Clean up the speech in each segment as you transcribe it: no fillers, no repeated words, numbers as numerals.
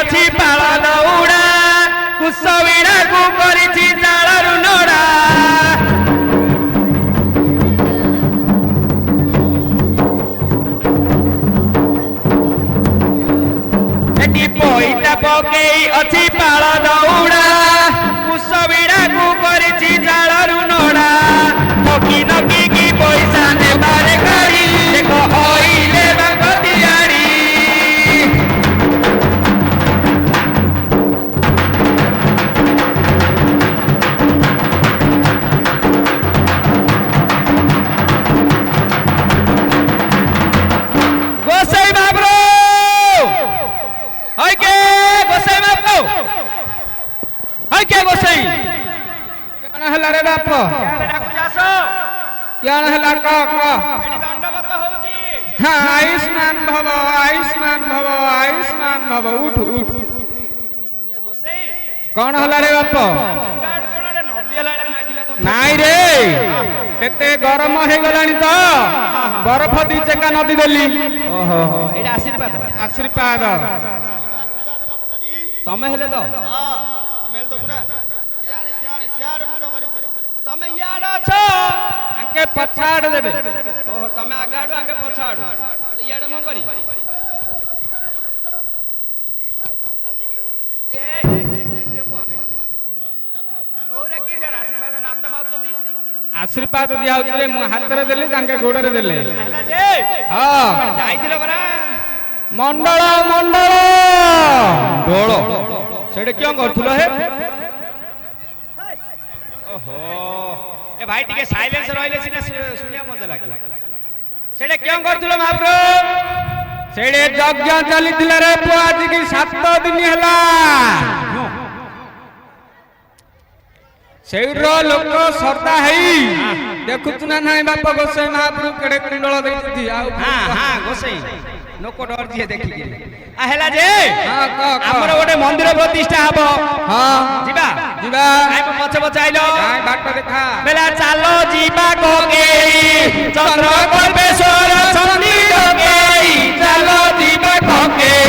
ଅଛି ପାଳ ଦଉଡ଼ା କୁଶବିଣାକୁ କରିଛି ଚାଳରୁ ନଡ଼ା ଏଠି ପଇତା ପକେଇ ଅଛି ପାଳ ଦଉଡ଼ା କୁଶବିଣାକୁ କରିଛି ଚାଳରୁ ନଡ଼ା ନକି ନକିକି ପଇସା ନେବାରେ ଗାଡ଼ି ଦେଖ ହଇଲେ ବାଙ୍କ ତିଆଡ଼ି গোসাই বাবরো হইকে গোসাই বাবরো হইকে গোসাই কেন হেলা রে বাপ ডাকু যাস কেন হেলা ক ক এটি দণ্ডবত হউছি হ্যাঁ আয়ুষ্মান ভব আয়ুষ্মান ভব আয়ুষ্মান ভব উঠ উঠ এ গোসাই কোন হেলা রে বাপ নদী হেলা নাগিলা নাই রে কেতে গরম হয়ে গলানি তো বরফ দি চেকা নদী দেলি ওহো এটা আশীর্বাদ আশীর্বাদ ତମେ ହେଲେ ତ ଆମେ ହେଲେ ଦବୁ ନା ସିଆଡେ ସିଆଡେ ସିଆଡେ ମୁଣ୍ଡ କରି ତମେ ଇଆଡେ ଅଛ ଆଙ୍କେ ପଛାଡେ ଦେବେ ଓହୋ ତମେ ଆଗାଡୁ ଆଙ୍କେ ପଛାଡୁ ଇଆଡେ ମୁଁ କରି ଆଶୀର୍ବାଦ ଦିଆ ହଉଛି ମୁଁ ହାତରେ ଦେଲି ତାଙ୍କେ ଗୋଡରେ ଦେଲେ ହଁ ଯାଇଥିଲ ପରା ମଣ୍ଡଳ ମଣ୍ଡଳ ଡୋଳ ସେଠି କିଅଁ କରୁଥିଲ ହେ ଓହୋ ଏ ଭାଇ ଟିକେ ସାଇଲେନ୍ସ ରହିଲେ ସିନା ଶୁଣିବା ମଜା ଲାଗିଲା ସେଠି କିଅଁ କରୁଥିଲ ମହାପ୍ରଭୁ ସେଠି ଯଜ୍ଞ ଚାଲିଥିଲା ରେ ପୁଅ ଆଜିକି 7 ଦିନ ହେଲା ସେଇର ଲୋକ ସର୍ଦ୍ଦା ହେଇ ଦେଖୁଛୁ ନା ନାଇଁ ବାପ ଗୋସାଇ ମହାପ୍ରଭୁ କେଡେ କୁଣ୍ଡଳ ଦେଇଛନ୍ତି ଆଉ ହଁ ହଁ ଗୋସାଇ ଲୋକ ଡର ଯିଏ ଦେଖିକି ହେଲା ଯେ ଆମର ଗୋଟେ ମନ୍ଦିର ପ୍ରତିଷ୍ଠା ହବ ହଁ ଯିବା ଯିବା ପଛେ ପଛେ ଆଇଲ ବାଟ ଦେଖା ବେଲା ଚାଲ ଯିବା କକେଇ ଚନ୍ଦ୍ର କଳ୍ପେଶ୍ୱର ଚଣ୍ଡୀ କକେଇ ଚାଲ ଯିବା କକେଇ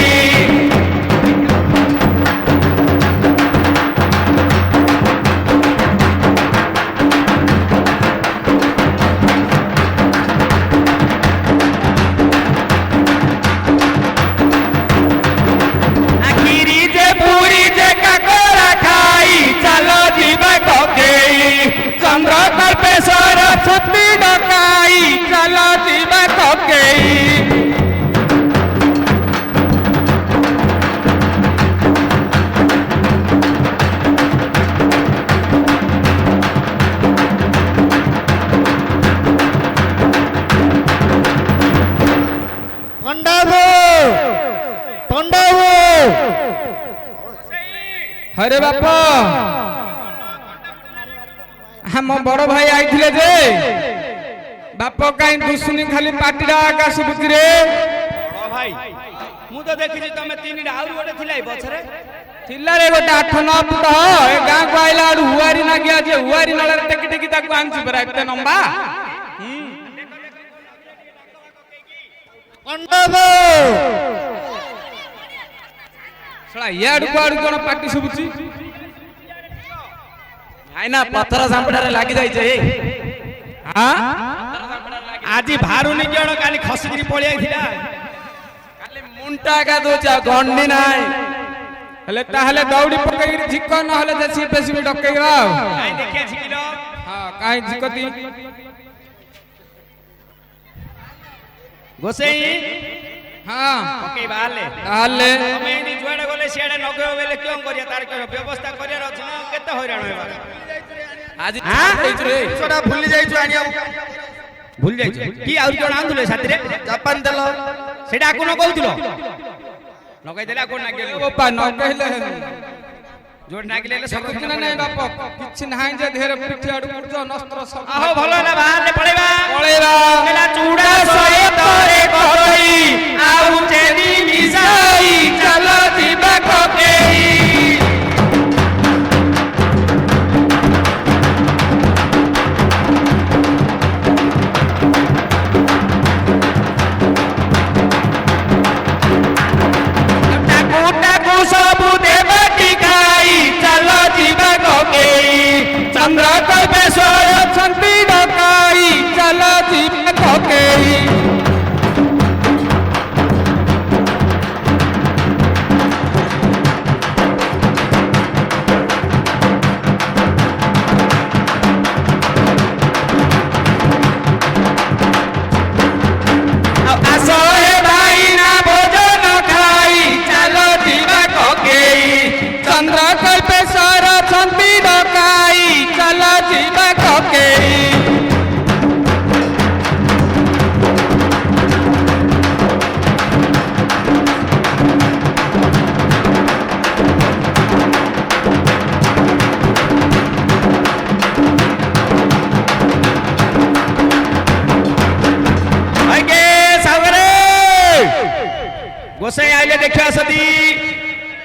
चंद्र कल्पेश्वर छुट्टी डकाई चल जीवा ककेई हरे बापा हम बड़ भाई आईथिले जे बाप काई दुसुनी खाली पाटीरा आकाश बुतिरे बड़ भाई मु तो देखिछि तमे तीन आउर गोटे थिलै बछरे थिला रे गोटे 8-9 फुट ए गां को आइला आडू हुआरी ना गया जे हुआरी नळर टेकी टेकी ताकू आंची परा एते नंबा पंडब सळा याडू को आडू कोन पाटी सुबुची आईना पत्थर सांपड़ारे लागी जाई छे हां आजी भारुनी केण काली खसगिरी पळी आइथिला काली मुंटा का दोचा गंडी नाय हले ताहले दौड़ी पकई झिक न हले जसी पेसी में डकेगा काई देखिया झिकिलो हां काई झिकती गोसेई हां पकई बाले ताहले तमे नी जुआडे गले सियाडे नगयो बेले क्यों करिया तार के व्यवस्था करिया रछ न केते हैरान होबा आज रे छोटा भूल जाइछु आनिया भूल जाइछु की आउर कोन आंदुले साथी रे जापान देलो सेडा कोन कहउतलो लगाई देला कोन नागेले ओपा न कहले जोड नागले सब किछ नै बाप किछ नाही जे धेर पिठी आडू कुछ नस्त्र सब आहो भलो ना बाहर पळेबा मेला चूड़ा सहित रे करई आउ चेनी मिसाई चलो दिबा ककेई सब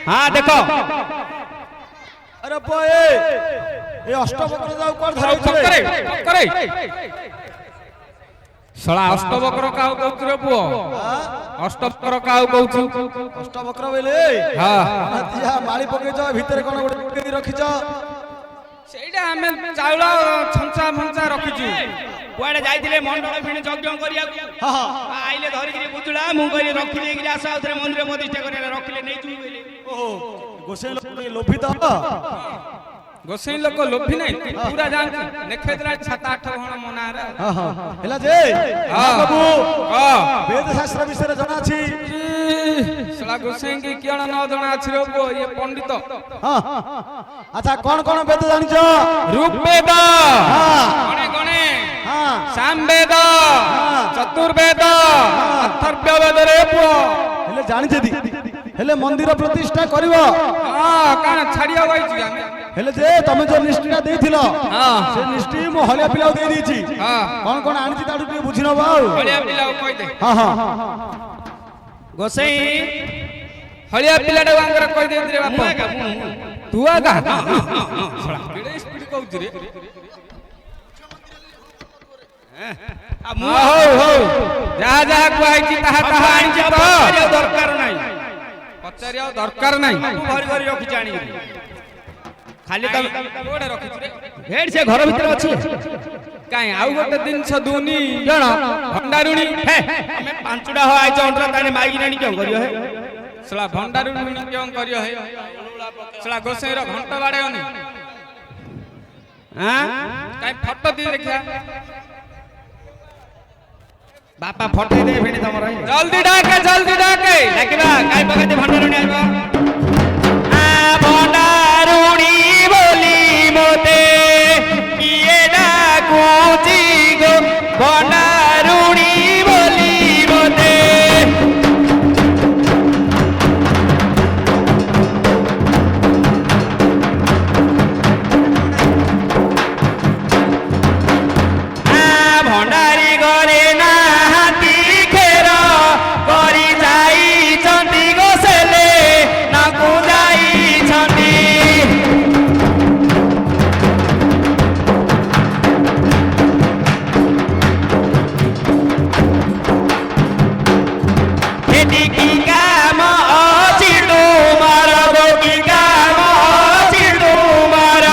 हाँ देखो अरे पुआ ए अष्टवक्र जाऊ कर धरै करे सळा अष्टवक्र काउ कहू रे पुओ अष्टवक्र काउ कहू अष्टवक्र बेले हां दिया माली पके जा भीतर कोन गोटे रखी जा सेटा हमें चाउला छंचा फंचा रखिछु कुआडे जाइथिले मंडळ फिणी यज्ञ करिया हां हां आइले धरि कि बुजुडा मु कहि रखि दे कि आसा उतरे मंदिर प्रतिष्ठा करे रखिले नै छु बेले ओहो गोसेई लोक लोभित गोसेई लोक लोभी नै पूरा जान नेखेतरा 7-8 भण मना रे हां हां हेला जे हां बाबू हां वेद शास्त्र विषय जाना छी सला गोसेई की केण न जाना छी रे पो ये पंडित हां अच्छा कोन वेद जानि छ रूप वेद हां गणे गणे हां साम वेद चतुर्वेद अथर्व वेद रे पो हेले जानि छथि हेले मंदिर प्रतिष्ठा करिवो हां कान छाडिया होई छी हम हेले जे तमे जो निष्ठा देथिलो हां से निष्ठी मो हलिया पिलाउ दे दी छी हां कोन आनि छी ताडू टिके बुझिनो बाऊ हलिया पिलाउ कहि दे हां हां गोसेई हलिया पिलाडा वांगर कहि दे रे बापा तू आगा केडे स्पीड कहू रे आ मु हो जा जा कुआई छी ताहा ताहा आनि छी तो दरकार नै पचारिया दरकार नै भरि भरि रखि जानी खाली त कोडे रखि रे भेड़ से घर भीतर अछि काई आउ गोटे दिन छ दुनी जण भंडारुणी हे हमें पांचुडा हो आइ चंद्र ताने मागी नानी क्यों करियो है सला भंडारुणी क्यों करियो है सला गोसेई रो घंटा बाडे ओनी हां काई फोटो दी देखिया बापा फटे दे फेणी तमर जल्दी डाके डाकिबा काई पकते भंडारुणी आइबा आ भंडारुणी बोली मोते किए डाकुची गो भंडारुणी बोली मोते आ भंडारी गरे ना हाथी खेर करी जाई चंदी गोसेले नाकु जाई छंदी खेती की काम चिड़ू मार गोगी काम चिड़ू मार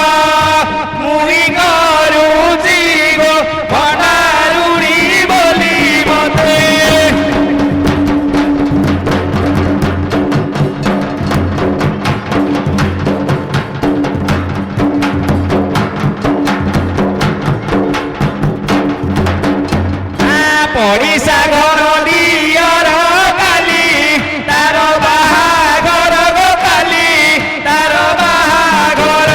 मुई करूची गो भंडारुणी बोली मते पड़िशा घर दियर काली तार बाहाघर गो काली तार बाहाघर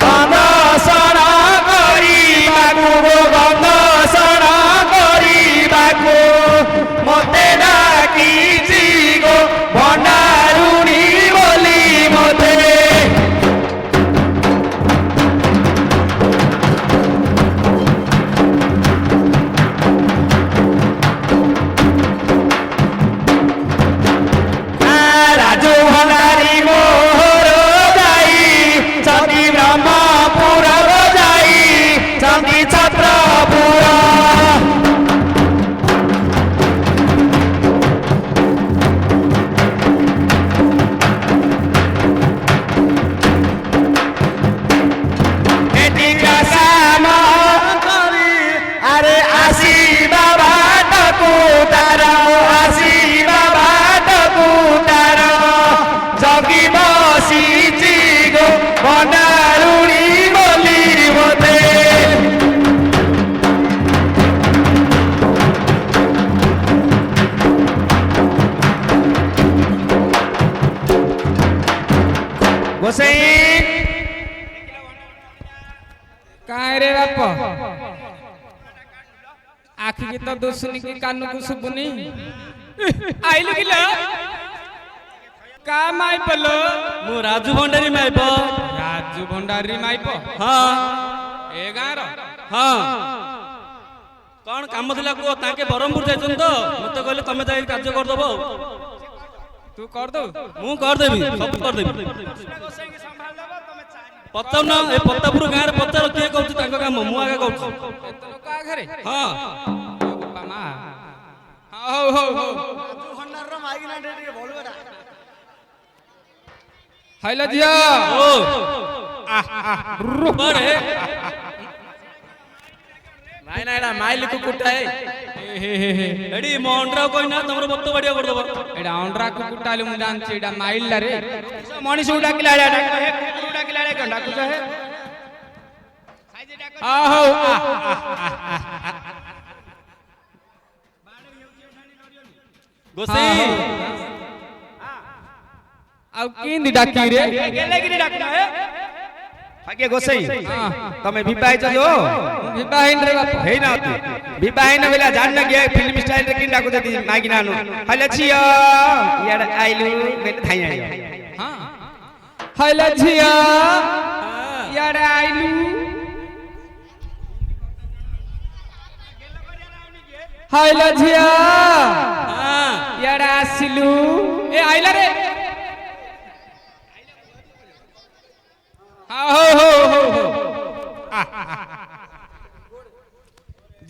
गंधसण କରିବାକୁ गो गंधसण କରିବାକୁ ମତେ ଡାକିଛି ଗो ଭଣ୍ଡାରୁଣୀ ବୋଲି ମତେ ରାଜୁ ଭଣ୍ଡାରୀ ମୋହର ଯାଇ ଚଣ୍ଡୀ ବ୍ରହ୍ମପୁର ଯାଇ ଚଣ୍ଡୀ ଛତ୍ରପୁର ଏଠିକା କାମ କରି ଆରେ ଆସିବା ବାଟକୁ ତାର ଆସିବା ବାଟକୁ ତାର ଜଗି ବସିଛି ଗो ଭଣ୍ଡାରୁଣୀ ବୋଲି ମତେ गोसेई काहे रे बाप आखि की तो दुसनी की कान को सुबुनी आइल किला का माइप लो मु राजू भंडारी माइप राजू भंडारी माइप हाँ ए गाँव हाँ कौन काम थिला को ताके बरहमपुर जाइछन तो मते कहले तमे जाई कार्य कर दबो तू कर दो मु कर देबी सब कर देबी पत्ता ना ए पत्तापुर गाँ रे पत्ता के कहू ताको काम मु आगे कहू लोक आघरे हाँ बापा मा हो हो हो हाइला जिया ओ बड़े नाइ नाइ ना माइल को कुटाए एडी मोंडरा कोइ ना तमरो बत्तो बढ़िया कर दबो एडा ऑंड्रा को कुटाले मु जानछि एडा माइल रे मनीष उडा किला उडा किला कंडा कुछ है आ हो गोसई आउ किंदी डाकी रे गेले कि डाकना है आगे गोसई तमे विवाहित जो विवाहिन रे बाप हे ना तू विवाहिन बेला जान न गया फिल्म स्टाइल रे किन डाकू देती मागिना नु हले छिया यार आइलु बेले थाई आइयो हां हाइला जिया यार आइलु हाइला जिया हां यार आसिलु ए आइला रे हो हो हो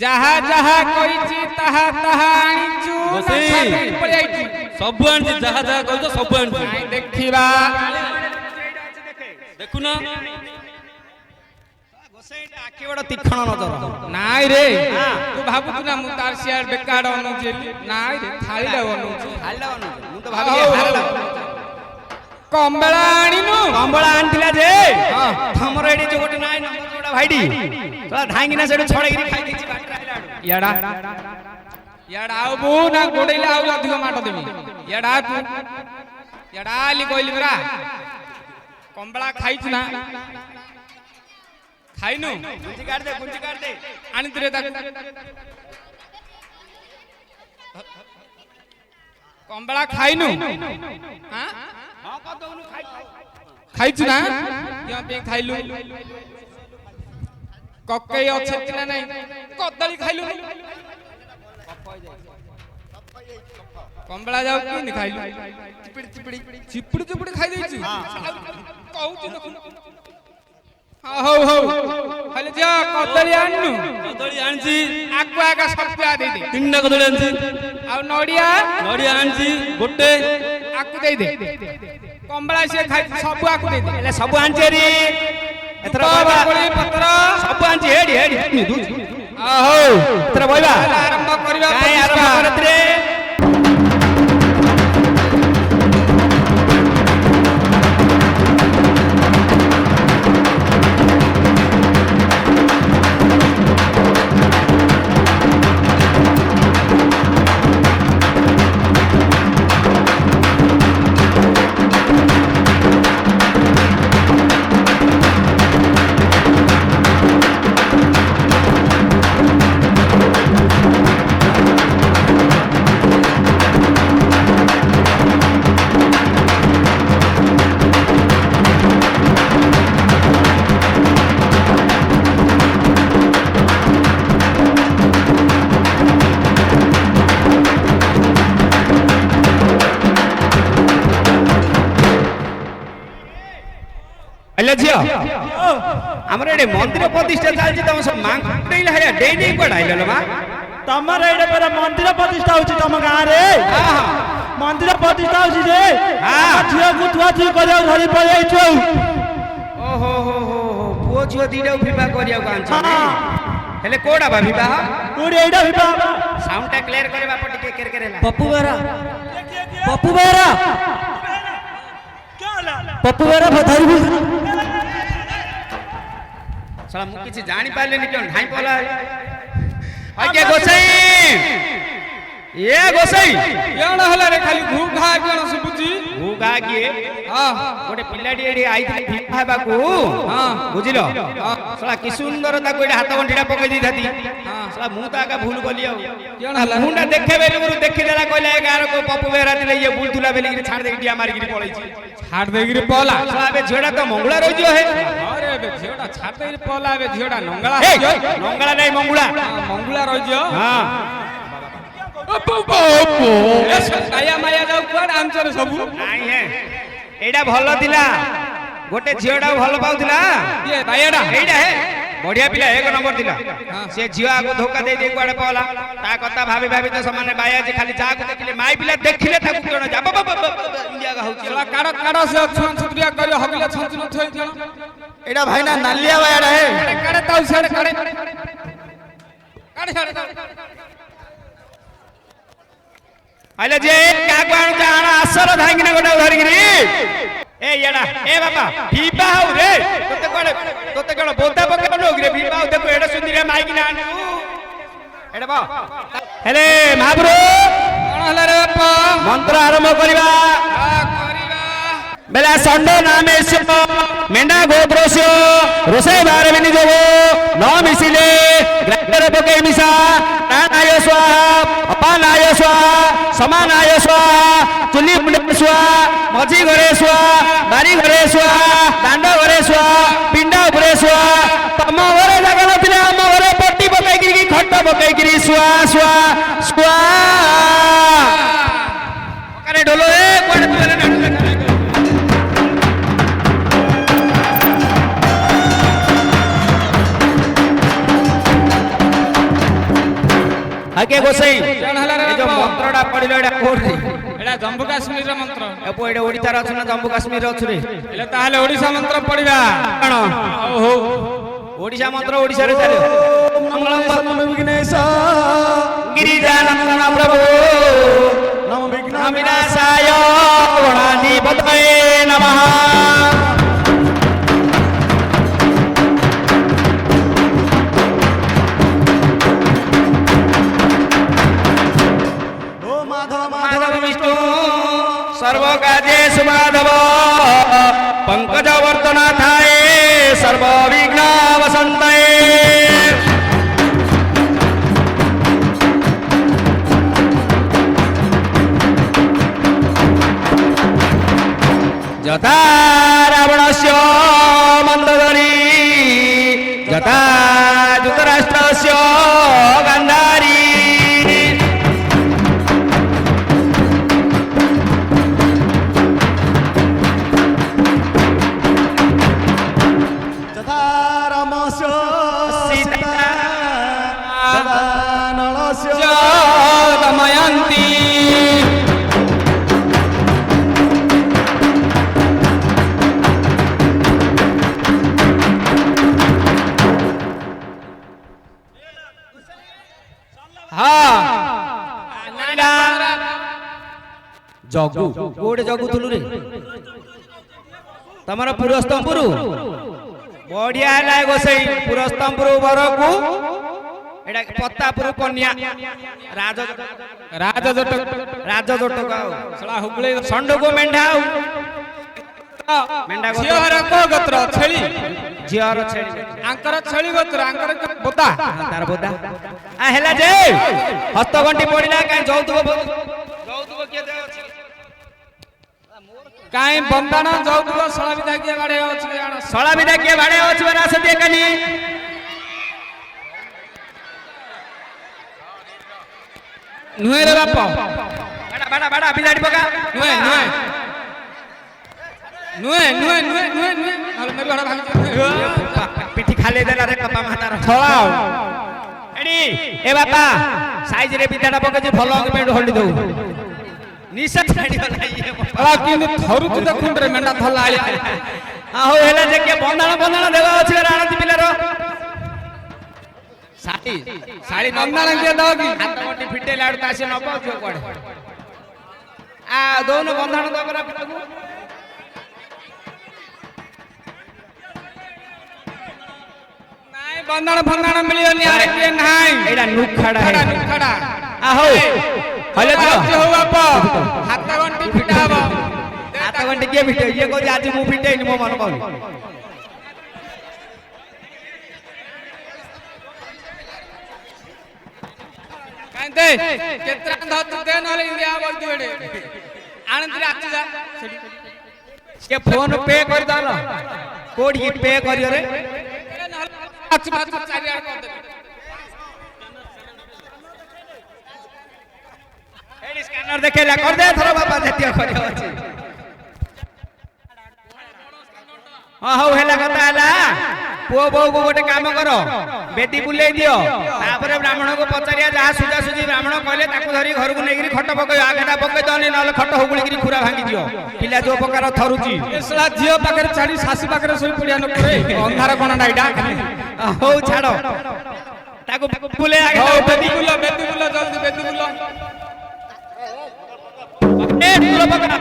जहा जहा कहिछि तहा तहा आनिचु बसई। पड़ि आइछि सब आनछि जहा जहा कहू तो सब आनछि आई देखिबा देखु ना गोसईटा आखि बड़ तीक्ष्ण नजर नाइ रे तू भाबुतु ना मु तार सियार बेकार अनुछि नाइ रे थाळीला अनुछि हालदा मु तो भाबी हारला कम्बला आनिनु कंबळा आनथिला जे हां हमर एडी जो गोटे नाइ नंबर जोडा भाईडी तोला धांगिना सेडु छडेगिरी खाइ दिछि बाटरा आइलाडु याडा याडा आउ बु ना गोडैला आउ अधिक माट देबी याडा तू याडा आली कहली बरा कम्बला खाइछु ना खाइनु गुंजी काट दे आनितरे ताक कम्बला खाइनु हां हां क दउनु खाइ खाइछु ना या पे खाइलु कक्कै अछि ना नै कदली खाइलु कम्बला जाउ कि खाइलु चिपड़ी चिपड़ी खाइ दैछु कहू देखु हो हो खाली जा कदली आन्नु कदली आनछि आगु आगा सप्या दे दे तीनटा कदली आनछि आ नडिया नडिया आनछि गोटे आकु दे दे कम्बला से खाइ सब आकु दे दे एले सब आनचेरी एथरा बाबा कोली पत्र सब आनची हेडी हेडी दू आ हो एथरा बाबा आरंभ करिबा काय आरंभ करत रे एले झियो हमर एडे मंदिर प्रतिष्ठा चालछि तम सब मांग डेइला हेया डेइ डेइ पढाइले मा तमर एडे पर मंदिर प्रतिष्ठा होछि तम गाँ रे हां हां मंदिर प्रतिष्ठा होछि जे हां झियो गुथुआ थी करियो धरि पइ आइछौ ओ हो पुओ झियो दिडौ विवाह करिया कांछ हेले कोडा बा विवाह उडे एडा विवाह साउंड टा क्लियर करे बाप टिके केर करेला पप्पू बेरा पप्पू बेरा बधाई भी साला मु किछि जानि पाइलेनी क्यों ढाई पला आके गोसाई ए गोसाई याण हला रे खाली घू घा केन सुबुची भूगा किए हां गोटे पिलाडी एडी आई फिफा बाकू हां बुझिलो ଶଳା କି ସୁନ୍ଦର ତାକୁ ଏଇଟା ହାତ ଗଣ୍ଠିଟା ପକେଇ ଦେଇଥାନ୍ତି ଶଳା ମୁଁ ତ ଆକା ଭୁଲ କଲି ଆଉ ମୁଣ୍ଡା ଦେଖେ ବେଲି ଗୁରୁ ଦେଖିଦେଲା କହିଲା ଏ ଗାଁର କୋଉ ପପୁ ବେହେରା ଥିଲେ ଇଏ ବୁଲୁଥିଲା ବେଲିକିରି ଛାଡି ଦେଇକି ଟିଆ ମାରିକିରି ପଳେଇଛି ଛାଡ ଦେଇକିରି ପଲା ଶଳା ଏବେ ଝିଅଟା ତ ମଙ୍ଗୁଳା ରହିଯିବ ହେ ଆରେ ଏବେ ଝିଅଟା ଛାଡ ଦେଇକିରି ପଲା ଏବେ ଝିଅଟା ନଙ୍ଗଳା ହେ ମଙ୍ଗଳା ନାଇଁ ମଙ୍ଗୁଳା ମଙ୍ଗୁଳା ରହିଯିବ ହଁ କାୟା ମାୟା ଯାଉ କୁଆଡେ ଆଞ୍ଚରେ ସବୁ ନାଇଁ ହେ ଏଇଟା ଭଲ ଥିଲା ଗୋଟେ ଝିଅଟା ଭଲ ପାଉଥିଲା କିଏ ବାୟାଟା ଏଇଟା ହେ ବଢିଆ ପିଲା ଏକ ନମ୍ବର ଥିଲା ସେ ଝିଅ ଆକୁ ଧୋକା ଦେଇ ଦେଇ କୁଆଡେ ପଳା ତା କଥା ଭାବି ଭାବି ତ ସେମାନେ ବାୟା ଯେ ଖାଲି ଯାହାକୁ ଦେଖିଲେ ମାଇ ପିଲା ଦେଖିଲେ ତାକୁ ଜଣ ଯା ଇଣ୍ଡିଆ ହଉଛି କାଡ କାଡ ସେ ଛୁଆ ଛୁତ୍ରିଆ କରି ହଗିଲେ ଛଞ୍ଚୁ ନଥଇ ଜଣ ଏଇଟା ଭାଇ ନା ନାଲିଆ ବାୟାଟା ହେ କାଡେ ତାଉ ଛାଡେ କାଡେ କାଡେ ଛାଡେ ଆଇଲେ ଯେ କାକୁ ଆଣୁଛ ଆଣ ଆସର ଧାଇକିନା ଗୋଟେ ଧରିକିରି ଏ ଏଡା ଏ ବାପା ବିବାହ ହଉ ରେ ତୋତେ କଣ ବୋଧା ପକେଇ ନଉକିରେ ବିବାହ ଦେଖୁ ଏଡା ସୁନ୍ଦରିଆ ମାଇକିନା ଆଣୁ ଏଡା ବା ହେଲେ ମହାପ୍ରଭୁ କଣ ହେଲା ରେ ବାପା ମନ୍ତ୍ର ଆରମ୍ଭ କରିବା ବେଲା ଷଣ୍ଡ ନାମେଶ୍ୟ ମେଣ୍ଢା ଗୋତ୍ରସ୍ୟ ରୋଷେଇ ବାର ବିନି ଯୋଗ ନ ମିଶିଲେ ଗ୍ରାଇଣ୍ଡର ପକେଇ ମିଶା ପ୍ରାଣାୟ ସ୍ୱାହା ଅପାନାୟ ସ୍ୱାହା ସମାନାୟ ସ୍ୱାହା ଚୁଲି ମୁଣ୍ଡ ସ୍ୱାହା ମଝି ଘରେ ସ୍ୱାହା ବାରି ଘରେ ସ୍ୱାହା ଦାଣ୍ଡ ଘରେ ସ୍ୱାହା ପିଣ୍ଡା ଉପରେ ସ୍ୱାହା ତମ ଘରେ ଜାଗା ନଥିଲେ ଆମ ଘରେ ପଟି ପକେଇକିରି ଖଟ ପକେଇକିରି ସ୍ୱାହା ସ୍ୱାହା ସ୍ୱାହା ଢୋଲ ଏ କୁଆଡେ ପିଲାରେ ନାଟକ ଆକେ ଗୋସାଇ କଣ ହେଲା ରେ ଏ ଯୋ ମନ୍ତ୍ରଟା ପଡିଲ ଏଟା କୋଠି ଏଟା ଜମ୍ମୁ କାଶ୍ମୀରର ମନ୍ତ୍ର ଏପో ଏଟା ଓଡିଶାର ଅଛି ନା ଜମ୍ମୁ କାଶ୍ମୀରରେ ଅଛି ରେ ହେଲେ ତାହେଲେ ଓଡିଶା ମନ୍ତ୍ର ପଢିବା କଣ ଓହୋ ଓଡିଶା ମନ୍ତ୍ର ଓଡିଶାରେ ଚାଲିବ ମଙ୍ଗଳଂ ନମ ବିଘ୍ନେଶ ଗିରିଜାନନ୍ଦନ ପ୍ରଭୁ ନମ ବିଘ୍ନ ବିନାଶାୟ ଗଣାଧିପତये ନମଃ ଓ ମାଧବ মাধব বিষ্ণু সর্বকাজে সুমাধব পঙ্কজ বর্তনা থায়ে সর্ববিঘ্ন বসন্তয়ে যথা রাবণস্য মন্দগরি যথা যুতরাষ্ট্রস্য গান্ধারী যথা রামস্য সীতা যথা নলস্য দময়ন্তী ଜଗୁ କୋଉଟେ ଜଗୁଥିଲୁ ରେ ତମର ପୁରସ୍ତମ୍ପୁର ବଢିଆ ହେଲା ଗୋସାଇ ପୁରସ୍ତମ୍ପୁର ବରକୁ ଏଟା ପତାପୁର କନ୍ୟା ରାଜ ଜଟକ ଆଉ ଶଳା ହୁଗୁଳି ଷଣ୍ଡକୁ ମେଣ୍ଢା ଆଉ ମେଣ୍ଢା ଝିଅ ହର କୋ ଗୋତ୍ର ଛେଳି ଝିଅର ଛେଳି ଆଙ୍କର ଛେଳି ଗୋତ୍ର ଆଙ୍କର ବୋତା ତାର ବୋଦା ହେଲା ଯେ ହସ୍ତଗଣ୍ଠି ପଡିଲା କାଇଁ ଯୌତୁକ କିଏ ଦେବ ଅଛି କାଇଁ ବନ୍ଦାଣ ଯୌତୁକ ଶଳା ବିଧା କିଏ ବାଡେ ଅଛି ଜାଣ ଶଳା ବିଧା କିଏ ବାଡେ ଅଛି ବରା ସତେ କାନି ନୁହେଁ ରେ ବାପ ବାଡା ବାଡା ବିଲାଡି ପକା ନୁହେଁ ନହେଲେ ମେରୁ ହାଡ ଭାଙ୍ଗି ପିଠି ଖାଲି ଦେଲା ରେ କପା ମାତାର ଛଳା ଏଡି ଏ ବାପା ସାଇଜ ରେ ବିଧାଟା ପକେଇଛି ଭଲ ପେଣ୍ଟ ହଣ୍ଡି ଦଉ ନିଶା ଛାଡିଗଲା ଇଏ ଶଳା କିନ୍ତୁ ଥରୁଛୁ ଦେଖୁନ ରେ ମେଣ୍ଢା ଧଲା ଆଳିଆ ହଉ ହେଲା ଯେ କିଏ ବନ୍ଧାଣ ଦେବା ଅଛି ଆଣନ୍ତି ପିଲାର ଶାଢୀ ବନ୍ଦାଣ କିଏ ଦବ କି ହାତ ଗଣ୍ଠି ଫିଟେଇଲା ଆଡୁ ତା ସିଏ ନବ ଝିଅ କୁଆଡେ ଆ ଦଉନ ବନ୍ଧାଣ ଦବରା ପିଲାକୁ ନାଇଁ ବନ୍ଦାଣ ଫନ୍ଦାଣ ମିଳିବନି ଆରେ କିଏ ନାହିଁ ଏଇଟା ନୁଖାଡା ନୁଖାଡା ହଉ ହଲେ ହଉ ବାପ ହାତ ଗଣ୍ଠି ଫିଟା ହବ ହାତ ଗଣ୍ଠି କିଏ ଫିଟେଇ ଇଏ କହୁଛି ଆଜି ମୁଁ ଫିଟେଇନି ମୋ ମନ କହୁନି ନାଇଁ ଦେ କେତେ ଧରଛୁ ଦେ ନହେଲେ ଇଣ୍ଡିଆ ବଇଛୁ ଏଡେ ଆଣିଥିଲି ଆଚୁ ଯା ସେଠି ସେ ଫୋନ ପେ କରିଦାଲ କୋଡି ପେ କରିयो ରେ ଆଚୁ ଭାଚୁ ଚାରିଆଡେ କରିଦେବି ଏଡି ସ୍କାନର ଦେଖେଇଲା କରିଦେ ଥର ବାପା ଯେତିକ କରିବ ଅଛି ହଉ ହେଲା କଥା ହେଲା ପୁଅ ବୋଉକୁ ଗୋଟେ କାମ କର ବେଦି ବୁଲେଇ ଦିଅ ତାପରେ ବ୍ରାହ୍ମଣକୁ ପଚାରିଆ ଯାହା ସୁଜା ସୁଜି ବ୍ରାହ୍ମଣ କହିଲେ ତାକୁ ଧରି ଘରକୁ ନେଇକିରି ଖଟ ପକେଇ ଆଗଟା ପକେଇ ଦନି ନହେଲେ ଖଟ ହୁଗୁଳିକିରି ଖୁରା ଭାଙ୍ଗି ଦିଅ ପିଲା ଯୋଉ ପ୍ରକାର ଥରୁଛି ଏସଲା ଝିଅ ପାଖରେ ଛାଡି ଶାଶୁ ପାଖରେ ଶୋଇ ପଡିଆ ନ ପଡେ ଅନ୍ଧାର କଣ ନାଇଡା ହଉ ଛାଡ ତାକୁ ବୁଲେଇ ଆଗେ ବେଦି ବୁଲ ଜଲ୍ଦି ବେଦି ବୁଲ ଏ ଦୂର ପକା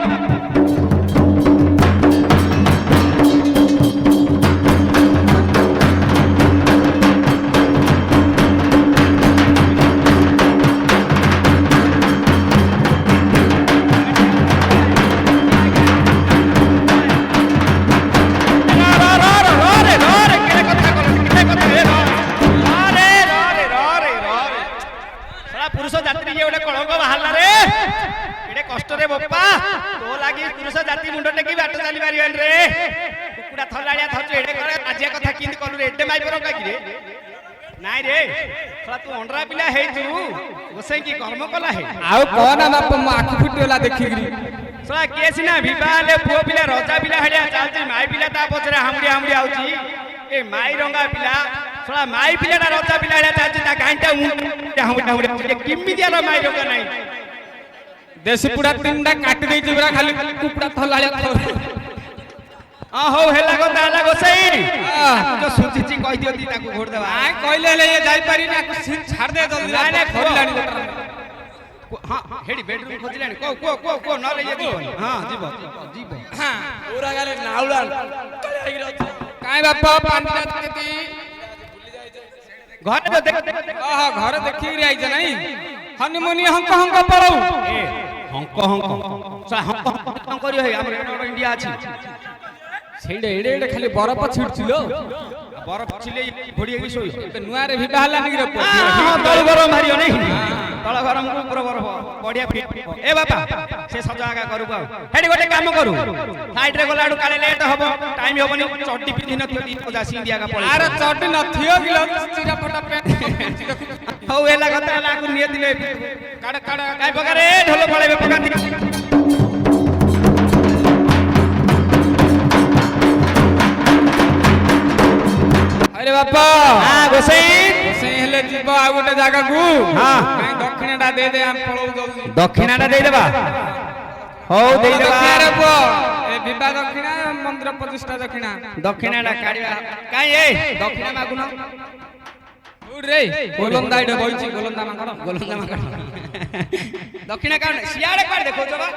पुओ पिला रजा पिला हड़िया चलती माई पिला पचरे हामुड़ी हामुड़ी आउची ए माई रंगा पिला थोड़ा माई पिला रजा पिला हड़िया चलती गांटा हामुड़ी हामुड़ी किमी दिया माई रंगा नहीं देसी पुड़ा तीनटा काटी देई जिबरा खाली कुपड़ा थलाळिया हो हेला गता हला गोसई जो सुचिची कहि दियो ती ताकू घोड़ देबा आ कहले ले ये जाई पारी ना सीन छाड़ दे जल्दी ना ना खोलानी हां हेडी बेडरूम खोजिलानी को न ले ये दीबो हां जीबो हां पूरा गाले नाउला काई बापा पानी राती घर तो देख हां घर देखि रे आइ जे नहीं हनीमून हंक पळौ ए हंक सा हंक करियो हे हमर इंडिया अछि ସେଇଟା ଏଡେ ଏଡେ ଖାଲି ବରଫ ଛିଡୁଛିଲୋ बरफ छिले घोड़ी की सोई नुआ रे भी बाहला नहीं रे तळ गरम मारियो नहीं तळ गरम को ऊपर बरफ बढ़िया फिट ए बापा से सजागा करू का हेडी गोटे काम करू साइड रे गलाडू काले लेट हबो टाइम हबनी चड्डी पिथि न थी जासी दिया का पड़े अरे चड्डी न थियो गिलो चिरा फटा पेंट हौ एला गता लागु निय दिले काड काय पकारे ढोलो पळेबे पकाती अरे बापा हां गोसई हेले जीव आ गोटे जागा को हां काई दक्षिणाटा दे दे हम पळौ जल्दी दक्षिणाटा दे देबा हो दे देबा अरे बो ए विवाह दक्षिणा मंदिर प्रतिष्ठा दक्षिणा दक्षिणाटा काढिबा काई ए दक्षिणा मागुन उड रे गोलंदा इडे बइची गोलंदा माकड़ दक्षिणा काढ सियाडे काढ देखो जबा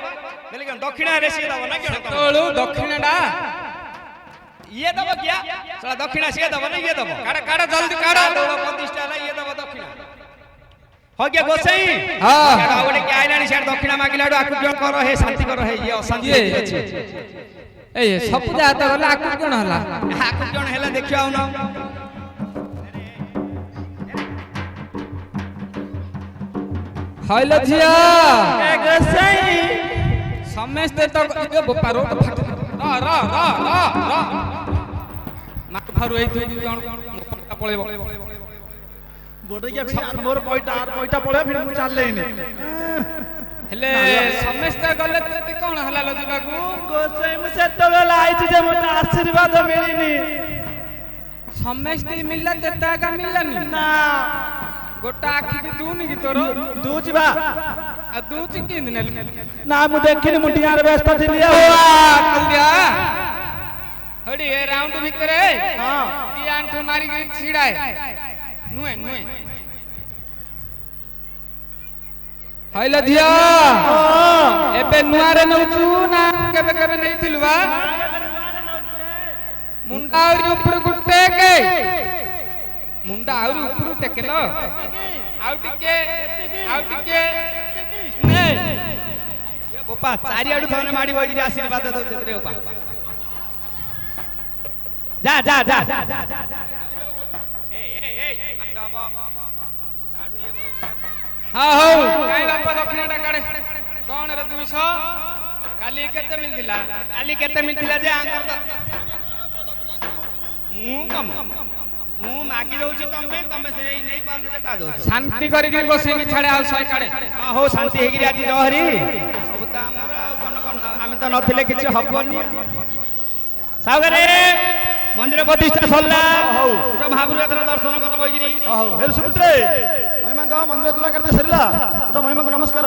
बोले कि दक्षिणा रे सिया दबो ना कि तोळू दक्षिणाटा ये दबो क्या साला दक्षिणा से दबो ना ये दबो काड़ा जल्दी काड़ा दोलो प्रतिष्ठा ला ये दबो दक्षिणा हो गया गोसई हां गोटे क्या आइलानी से दक्षिणा मागिलाडू आकु कोन करो हे शांति करो हे ये अशांति अछि ए सब जात गला आकु कोन हला आकु कोन हेला देखियो आउन हाइलो झिया ए गोसई समस्त तो ए बप्पा रोट फट रा माक फारु एई तू कोन पळेबो गोटे के फिर मोर पॉइंट पळे फिर मु चालले ने हेले समस्त गले ते कोन हला लजिबा को गोसई मु सेतो बेला आइछि जे मते आशीर्वाद मिलिनी समस्त मिलला तेता का मिललानी ना गोटा आखि के दूनी की तोरो दूची बा आ दूची की दिन ना मु देखिनी मुटिया रे व्यस्त थिली ओ कलिया हडी ए राउंड भितरे हां ती आंठो मारी के छिड़ाए नुए हाइला धिया एबे नुआ रे नउचू ना केबे केबे नै थिलु बा मुंडा और ऊपर गुट्टे के मुंडा और ऊपर टेकलो आउ टिके ने ये बोपा चारि आडू थने माडी बइरी आशीर्वाद दो रे ओपा जा ए माटा ହଁ ହଉ କାଇଁ ବାପ ଦକ୍ଷିଣଟା କାଢେ କଣ ରେ 200 କାଲି କେତେ ମିଳିଥିଲା କାଲି କେତେ ମିଳିଥିଲା ଯେ ଆଙ୍କର ତ ମୁଁ ମାଗି ଦଉଛି ତମେ ସେ ନେଇ ପାରୁନ ଯେ କା ଦଉଛ ଶାନ୍ତି କରିକି ବସେଇକି ଛାଡେ ଆଉ 100 କାଢେ ହଁ ହଉ ଶାନ୍ତି ହେଇକିରି ଆଜି ଜହରି ସବୁ ତ ଆମର ଆଉ କଣ ଆମେ ତ ନଥିଲେ କିଛି ହବନି ସାଉଗାରେ ମନ୍ଦିର ପ୍ରତିଷ୍ଠା ସରିଲା ହଉ ମହାପୁର ଏଥର ଦର୍ଶନ କର କହିକିରି ହଉ ହେରୁ ସୁପୁତ୍ରେ ମହିମାଙ୍କ ମନ୍ଦିର ତୁଲା କାର୍ଯ୍ୟ ସରିଲା ତ ମହିମାଙ୍କୁ ନମସ୍କାର